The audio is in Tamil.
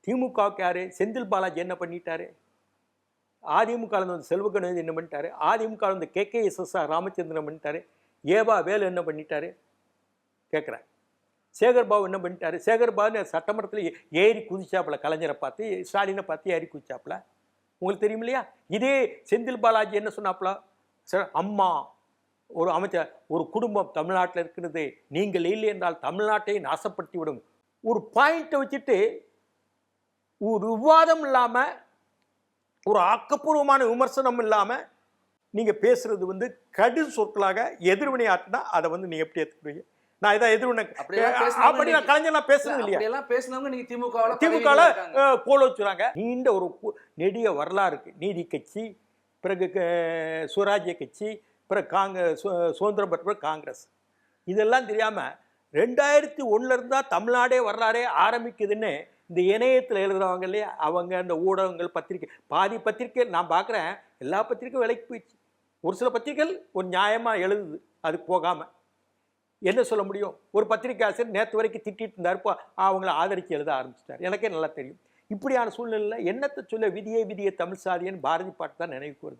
திமுகவுக்கு யாரு? செந்தில் பாலாஜி என்ன பண்ணிட்டாரு? அதிமுக வந்து செல்வகணபதி என்ன பண்ணிட்டாரு? அதிமுக வந்து KKSSR ராமச்சந்திரன் பண்ணிட்டாரு. ஏவா வேலு என்ன பண்ணிட்டாரு கேட்குறேன். சேகர்பாபு என்ன பண்ணிட்டாரு? சேகர்பாபு சட்டமன்றத்தில் ஏறி குதிச்சாப்புல, கலைஞரை பார்த்து, ஸ்டாலினை பார்த்து ஏறி குதிச்சாப்புல. உங்களுக்கு தெரியும் இல்லையா? இதே செந்தில் பாலாஜி என்ன சொன்னாப்புல? அம்மா ஒரு அமைச்சர், ஒரு குடும்பம் தமிழ்நாட்டில் இருக்கிறது, நீங்கள் இல்லை என்றால் தமிழ்நாட்டை நாசப்படுத்தி விடும். ஒரு பாயிண்ட்டை வச்சுட்டு ஒரு விவாதம் இல்லாமல், ஒரு ஆக்கப்பூர்வமான விமர்சனம் இல்லாமல் நீங்கள் பேசுறது வந்து கடு சொற்களாக எதிர்வினை ஆட்டினா அதை வந்து நீங்க எப்படி ஏற்றுக்குவீங்க? நான் இதை எதிர்வினை அப்படி நான் கலைஞர்லாம் பேசுறது இல்லையா? பேசினவங்க நீங்க திமுக கோல வச்சுறாங்க. நீண்ட ஒரு நெடிய வரலாறு இருக்கு. நீதி கட்சி, பிறகு சுவராஜ்ய கட்சி, பிறகு சுதந்திரம் பெற்ற காங்கிரஸ். இதெல்லாம் தெரியாம 2001 இருந்தா தமிழ்நாடே வரலாறே ஆரம்பிக்குதுன்னு இந்த இணையத்தில் எழுதுறவங்க இல்லையா, அவங்க அந்த ஊடகங்கள், பத்திரிகை, பாதி பத்திரிகை நான் பார்க்குறேன், எல்லா பத்திரிகையும் விலைக்கு போயிடுச்சு. ஒரு சில பத்திரிகைகள் ஒரு நியாயமாக எழுதுது, அதுக்கு போகாமல் என்ன சொல்ல முடியும்? ஒரு பத்திரிகை ஆசிரியர் நேற்று வரைக்கும் திட்டிட்டு இருந்தார், இப்போ அவங்கள ஆதரித்து எழுத ஆரம்பிச்சிட்டார். எனக்கே நல்லா தெரியும். இப்படியான சூழ்நிலையில் என்னத்தை சொல்ல, விதியை விதியை தமிழ் சாதியன்னு பாரதி பாட்டு தான் நினைவுக்கு வருது.